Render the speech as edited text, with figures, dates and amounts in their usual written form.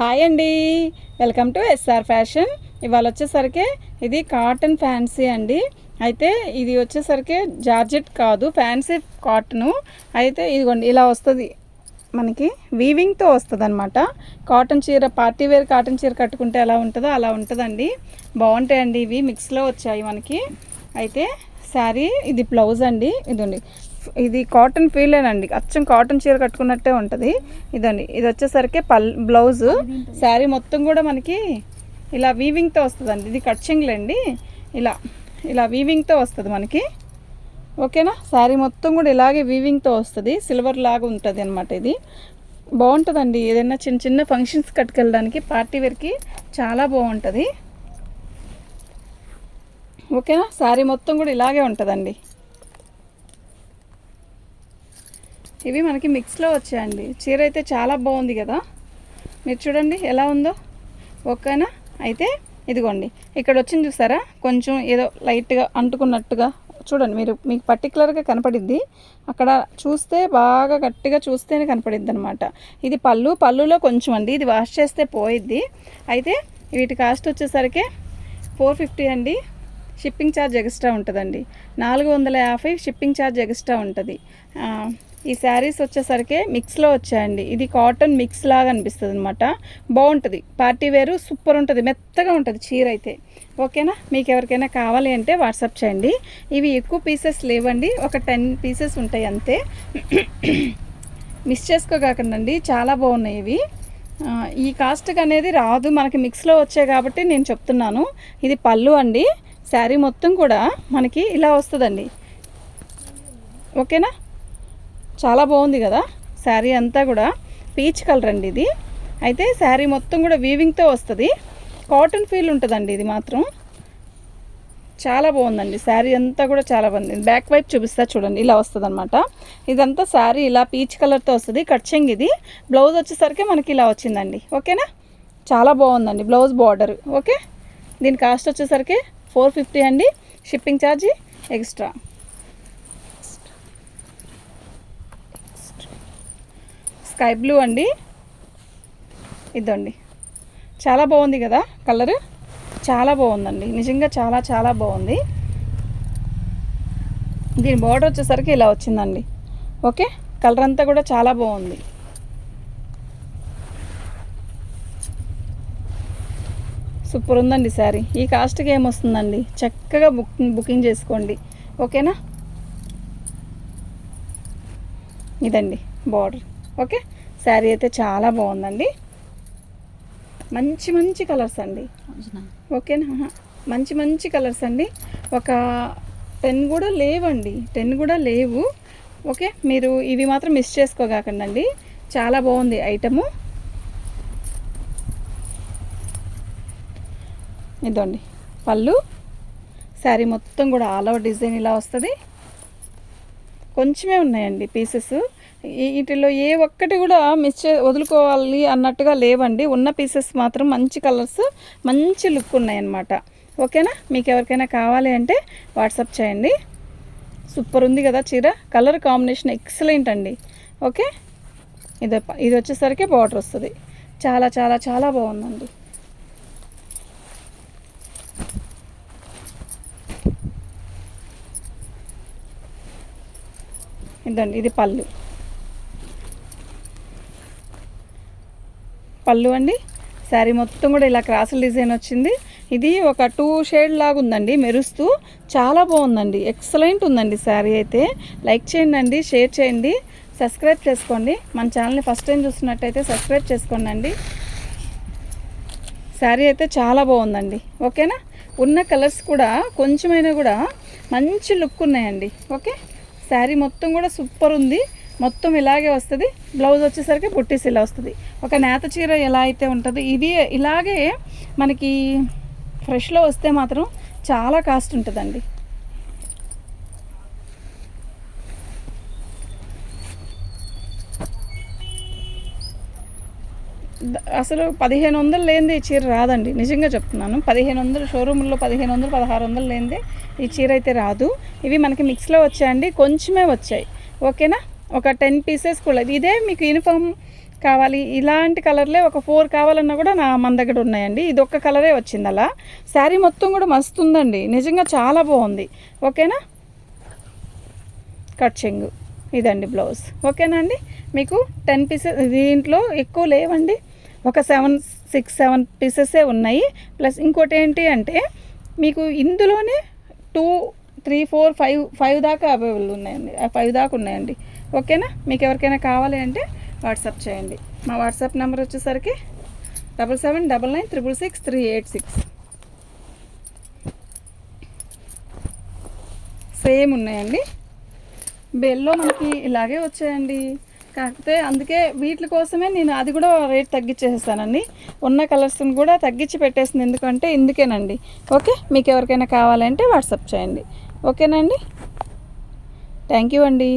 Hi అండి, welcome to SR fashion. ఇవాళ వచ్చేసరికి ఇది కాటన్ ఫ్యాన్సీ అండి. అయితే ఇది వచ్చేసరికి జార్జెట్ కాదు, ఫ్యాన్సీ కాటను. అయితే ఇదిగోండి ఇలా వస్తుంది, మనకి వీవింగ్తో వస్తుంది అనమాట. కాటన్ చీర, పార్టీ వేర్ కాటన్ చీర కట్టుకుంటే ఎలా ఉంటుందో అలా ఉంటుందండి. బాగుంటాయండి ఇవి, మిక్స్లో వచ్చాయి మనకి. అయితే శారీ ఇది బ్లౌజ్ అండి, ఇదండి ఇది కాటన్ ఫీలేనండి, అచ్చం కాటన్ చీర కట్టుకున్నట్టే ఉంటుంది. ఇదండి ఇది వచ్చేసరికి బ్లౌజు. శారీ మొత్తం కూడా మనకి ఇలా వీవింగ్తో వస్తుందండి. ఇది కట్చింగ్లేండి, ఇలా ఇలా వీవింగ్తో వస్తుంది మనకి. ఓకేనా, శారీ మొత్తం కూడా ఇలాగే వీవింగ్తో వస్తుంది, సిల్వర్ లాగా ఉంటుంది అనమాట. ఇది బాగుంటుందండి, ఏదైనా చిన్న చిన్న ఫంక్షన్స్ కట్టుకెళ్ళడానికి, పార్టీ వేర్కి చాలా బాగుంటుంది. ఓకేనా, శారీ మొత్తం కూడా ఇలాగే ఉంటుందండి. ఇవి మనకి మిక్స్లో వచ్చాయండి. చీర అయితే చాలా బాగుంది కదా, మీరు చూడండి ఎలా ఉందో. ఓకేనా, అయితే ఇదిగోండి ఇక్కడ వచ్చింది చూసారా, కొంచెం ఏదో లైట్గా అంటుకున్నట్టుగా చూడండి. మీకు పర్టికులర్గా కనపడిద్ది, అక్కడ చూస్తే బాగా గట్టిగా చూస్తేనే కనపడిద్ది అనమాట. ఇది పళ్ళులో కొంచెం అండి, ఇది వాష్ చేస్తే పోయిద్ది. అయితే వీటి కాస్ట్ వచ్చేసరికి 450 అండి. షిప్పింగ్ ఛార్జ్ ఎక్స్ట్రా ఉంటుందండి, 450 షిప్పింగ్ ఛార్జ్ ఎక్స్ట్రా ఉంటుంది. ఈ శారీస్ వచ్చేసరికి మిక్స్లో వచ్చాయండి. ఇది కాటన్ మిక్స్ లాగా అనిపిస్తుంది అనమాట, బాగుంటుంది. పార్టీ వేరు సూపర్ ఉంటుంది, మెత్తగా ఉంటుంది చీర అయితే. ఓకేనా, మీకు ఎవరికైనా కావాలి అంటే వాట్సాప్ చేయండి. ఇవి ఎక్కువ పీసెస్ లేవండి, ఒక 10 పీసెస్ ఉంటాయి అంతే. మిస్ చేసుకోకండి, చాలా బాగున్నాయి ఇవి. ఈ కాస్ట్కి అనేది రాదు, మనకి మిక్స్లో వచ్చాయి కాబట్టి నేను చెప్తున్నాను. ఇది పళ్ళు అండి, శారీ మొత్తం కూడా మనకి ఇలా వస్తుందండి. ఓకేనా, చాలా బాగుంది కదా. శారీ అంతా కూడా పీచ్ కలర్ అండి ఇది. అయితే శారీ మొత్తం కూడా వీవింగ్తో వస్తుంది, కాటన్ ఫీల్ ఉంటుందండి. ఇది మాత్రం చాలా బాగుందండి, శారీ అంతా కూడా చాలా బాగుంది. బ్యాక్ వైపు చూపిస్తా చూడండి, ఇలా వస్తుంది అనమాట. ఇదంతా శారీ ఇలా పీచ్ కలర్తో వస్తుంది, కట్చింగ్. ఇది బ్లౌజ్ వచ్చేసరికి మనకి ఇలా వచ్చిందండి. ఓకేనా, చాలా బాగుందండి బ్లౌజ్ బార్డర్. ఓకే, దీని కాస్ట్ వచ్చేసరికి 450 అండి, shipping charge extra. Sky blue అండి, ఇదండి చాలా బాగుంది కదా కలర్, చాలా బాగుందండి నిజంగా, చాలా చాలా బాగుంది. దీని బార్డర్ వచ్చేసరికి ఇలా వచ్చిందండి. ఓకే, కలర్ అంతా కూడా చాలా బాగుంది. సూపర్ ఉందండి శారీ. ఈ కాస్ట్కి ఏమొస్తుందండి, చక్కగా బుకింగ్ చేసుకోండి. ఓకేనా, ఇదండి బార్డర్. ఓకే, శారీ అయితే చాలా బాగుందండి, మంచి మంచి కలర్స్ అండి. ఓకేనా, మంచి మంచి కలర్స్ అండి. ఒక 10 కూడా లేవండి, 10 కూడా లేవు. ఓకే, మీరు ఇవి మాత్రం మిస్ చేసుకోకండి, చాలా బాగుంది ఐటము. ఇదండి పళ్ళు, శారీ మొత్తం కూడా ఆల్ ఓవర్ డిజైన్ ఇలా వస్తుంది. కొంచెమే ఉన్నాయండి పీసెస్, వీటిలో ఏ ఒక్కటి కూడా వదులుకోవాలి అన్నట్టుగా లేవండి. ఉన్న పీసెస్ మాత్రం మంచి కలర్స్, మంచి లుక్ ఉన్నాయన్నమాట. ఓకేనా, మీకు ఎవరికైనా కావాలి అంటే వాట్సాప్ చేయండి. సూపర్ ఉంది కదా చీర, కలర్ కాంబినేషన్ ఎక్సలెంట్ అండి. ఓకే, ఇది వచ్చేసరికి బార్డర్ వస్తుంది, చాలా చాలా చాలా బాగుందండి. ఇదండి ఇది పళ్ళు అండి. శారీ మొత్తం కూడా ఇలా క్రాసుల డిజైన్ వచ్చింది. ఇది ఒక 2 షేడ్ లాగా ఉందండి, మెరుస్తూ చాలా బాగుందండి, ఎక్సలెంట్ ఉందండి శారీ అయితే. లైక్ చేయండి, షేర్ చేయండి, సబ్స్క్రైబ్ చేసుకోండి. మన ఛానల్ని ఫస్ట్ టైం చూస్తున్నట్టయితే సబ్స్క్రైబ్ చేసుకోండి అండి. శారీ అయితే చాలా బాగుందండి. ఓకేనా, ఉన్న కలర్స్ కూడా కొంచెమైనా కూడా మంచి లుక్ ఉన్నాయండి. ఓకే, శారీ మొత్తం కూడా సూపర్ ఉంది, మొత్తం ఇలాగే వస్తుంది. బ్లౌజ్ వచ్చేసరికి బుట్టీస్ ఇలా వస్తుంది. ఒక నేత చీర ఎలా అయితే ఉంటుందో ఇది ఇలాగే మనకి ఫ్రెష్లో వస్తే మాత్రం చాలా కాస్ట్ ఉంటుందండి. అసలు 1500 లేనిది ఈ చీర రాదండి, నిజంగా చెప్తున్నాను. 1500 షోరూంలో 1500 1600 లేనిది ఈ చీర అయితే రాదు. ఇవి మనకి మిక్స్లో వచ్చాయండి, కొంచెమే వచ్చాయి. ఓకేనా, ఒక 10 పీసెస్ కూడా. ఇదే మీకు యూనిఫామ్ కావాలి, ఇలాంటి కలర్లే ఒక 4 కావాలన్నా కూడా మన దగ్గర ఉన్నాయండి. ఇది ఒక్క కలరే వచ్చింది అలా. శారీ మొత్తం కూడా మస్తు ఉందండి, నిజంగా చాలా బాగుంది. ఓకేనా, కట్ చెంగు ఇదండి బ్లౌజ్. ఓకేనా అండి, మీకు 10 పీసెస్, దీంట్లో ఎక్కువ లేవండి, ఒక 6-7 పీసెసే ఉన్నాయి. ప్లస్ ఇంకోటి ఏంటి అంటే మీకు ఇందులోనే 2, 3, 4, 5 దాకా అవైలబుల్ ఉన్నాయండి, 5 దాకా ఉన్నాయండి. ఓకేనా, మీకు ఎవరికైనా కావాలి అంటే వాట్సాప్ చేయండి. మా వాట్సాప్ నెంబర్ వచ్చేసరికి 7799966386. సేమ్ ఉన్నాయండి. బెల్లో మనకి ఇలాగే వచ్చాయండి, కాకపోతే అందుకే వీటి కోసమే నేను అది కూడా రేట్ తగ్గించేసేసానండి. ఉన్న కలర్స్ని కూడా తగ్గించి పెట్టేసింది, ఎందుకంటే ఇందుకేనండి. ఓకే, మీకు ఎవరికైనా కావాలంటే వాట్సాప్ చేయండి. ఓకేనండి, థ్యాంక్ యూ అండి.